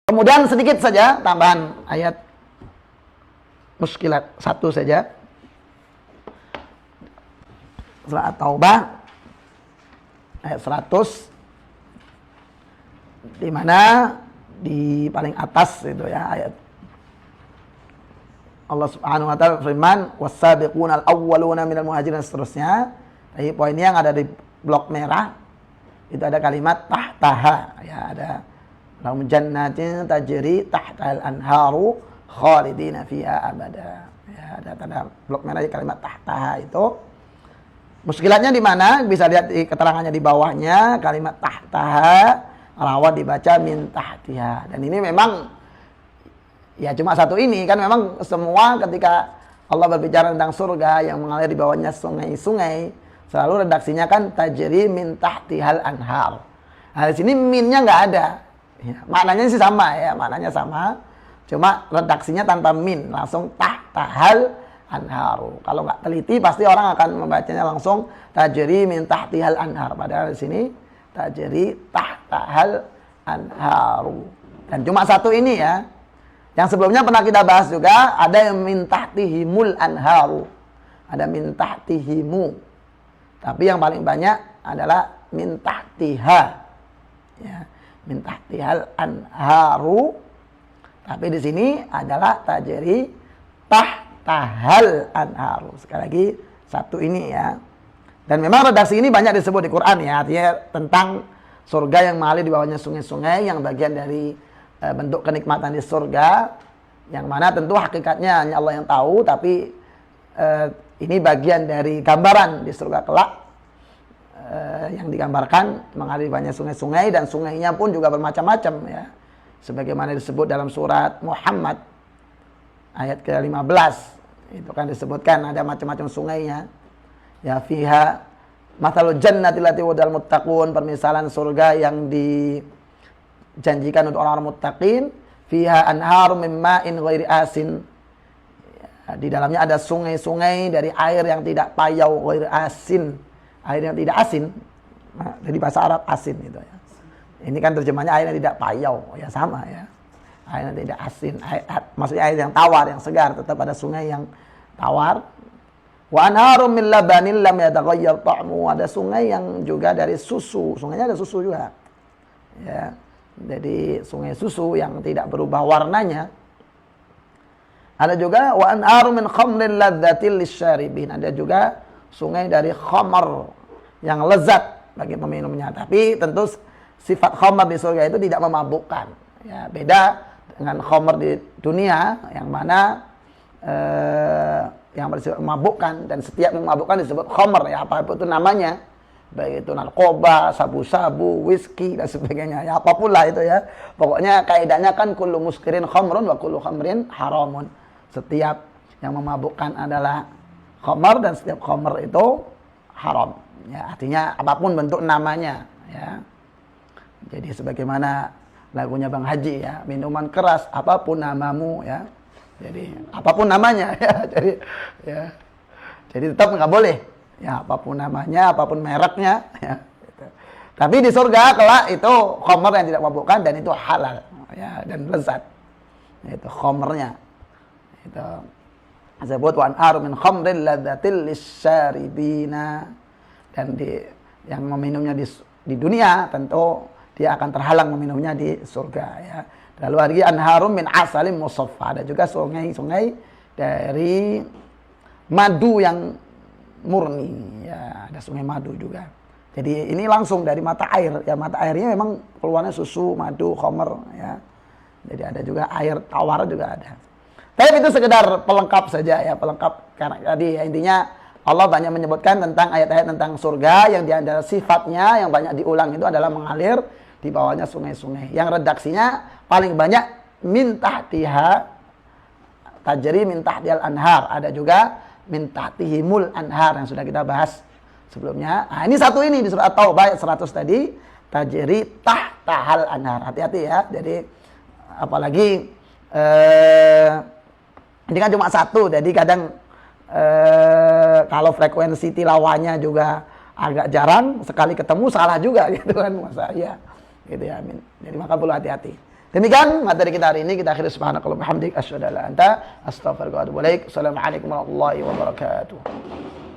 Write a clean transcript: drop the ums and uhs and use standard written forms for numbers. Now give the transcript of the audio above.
Kemudian sedikit saja tambahan ayat muskilat satu saja. Surah At-Taubah ayat 100, di mana di paling atas itu ya ayat Allah Subhanahu wa taala firman was-sabiqunal awwaluna minal muhajirin dan seterusnya. Jadi poinnya yang ada di blok merah itu ada kalimat tahtaha ya, ada lahum jannatin tajri tahtal anharu khalidina fiha abada. Ya, ada tanda blok merah di kalimat tahtaha itu. Muskilatnya di mana? Bisa lihat di keterangannya di bawahnya kalimat tahtaha rawat dibaca min tahtiha. Dan ini memang ya cuma satu ini kan, memang semua ketika Allah berbicara tentang surga yang mengalir di bawahnya sungai-sungai, selalu redaksinya kan tajri min tahtihal anhar. Nah, di sini minnya nggak ada. Ya, maknanya sih sama ya, maknanya sama. Cuma redaksinya tanpa min, langsung tahtahal anharu. Kalau nggak teliti pasti orang akan membacanya langsung tajri min tahtihal anhar. Padahal di sini tajri tahtahal anharu. Dan cuma satu ini ya. Yang sebelumnya pernah kita bahas juga, ada yang min tahtihimul anharu. Ada min tahtihimu. Tapi yang paling banyak adalah min tahtiha. Ya, min tahtihal anharu. Tapi di sini adalah tajri tahtahal anharu. Sekali lagi satu ini ya. Dan memang redaksi ini banyak disebut di Quran ya, artinya tentang surga yang mengalir di bawahnya sungai-sungai, yang bagian dari bentuk kenikmatan di surga, yang mana tentu hakikatnya hanya Allah yang tahu, tapi ini bagian dari gambaran di surga kelak yang digambarkan mengalir di bawahnya sungai-sungai, dan sungainya pun juga bermacam-macam ya. Sebagaimana disebut dalam surat Muhammad ayat ke-15, itu kan disebutkan ada macam-macam sungainya. Ya, fiha mathalul jannati allati wa'idal muttaqun, permisalan surga yang dijanjikan untuk orang-orang muttaqin. Fiha anharum min ma'in ghairi asin. Ya, di dalamnya ada sungai-sungai dari air yang tidak payau, ghairi asin, air yang tidak asin. Nah, jadi bahasa Arab asin itu ya. Ini kan terjemahnya air yang tidak payau, ya sama ya. Air yang tidak asin, maksudnya air yang tawar, yang segar, tetap ada sungai yang tawar. Wa anharum min labanin lam yataghayyar ta'mu, ada sungai yang juga dari susu, sungainya ada susu juga. Ya. Jadi sungai susu yang tidak berubah warnanya. Ada juga wa anharum min khamrin ladzatil lisyaribin, ada juga sungai dari khamar yang lezat bagi peminumnya. Tapi tentu sifat khamar di surga itu tidak memabukkan. Ya, beda dengan khamar di dunia yang mana yang bersifat memabukkan, dan setiap memabukkan disebut khamar ya, apapun itu namanya, baik itu narkoba, sabu-sabu, whisky dan sebagainya ya, apapun lah itu ya. Pokoknya kaidahnya kan kullu muskirin khamrun wa kullu khamrin haramun. Setiap yang memabukkan adalah khamar dan setiap khamar itu haram. Ya, artinya apapun bentuk namanya ya. Jadi sebagaimana lagunya Bang Haji ya, minuman keras apapun namamu ya. Jadi apapun namanya ya, jadi tetap nggak boleh ya, apapun namanya, apapun mereknya ya, gitu. Tapi di surga kelak itu khamar yang tidak memabukkan dan itu halal ya, dan lezat. Itu khamarnya. Itu disebut wa anharum min khamrin ladzatil lisyaribina, dan yang meminumnya di dunia tentu dia akan terhalang meminumnya di surga ya. Lalu lagi anharum min asalim musaffa, ada juga sungai-sungai dari madu yang murni ya, ada sungai madu juga. Jadi ini langsung dari mata air ya, mata airnya memang keluarnya susu, madu, khamar ya. Jadi ada juga air tawar juga ada. Tapi itu sekedar pelengkap saja ya, pelengkap, karena tadi ya, intinya Allah banyak menyebutkan tentang ayat-ayat tentang surga yang di antara sifatnya yang banyak diulang itu adalah mengalir di bawahnya sungai-sungai. Yang redaksinya paling banyak min tahtiha, tajri min tahtihal anhar. Ada juga min tahtihimul anhar yang sudah kita bahas sebelumnya. Nah, ini satu ini di surat At-Taubah ayat 100 tadi, tajri tahtahal anhar. Hati-hati ya. Jadi apalagi ini kan cuma satu, jadi kadang kalau frekuensi tilawahnya juga agak jarang, sekali ketemu salah juga gitu kan, masa ya gitu ya. Jadi maka perlu hati-hati. Demikian materi kita hari ini, kita akhiri subhanakallahumma hamdik asyhadu an la ilaha illa anta astaghfiruka wa atubu ilaik. Assalamualaikum warahmatullahi wabarakatuh.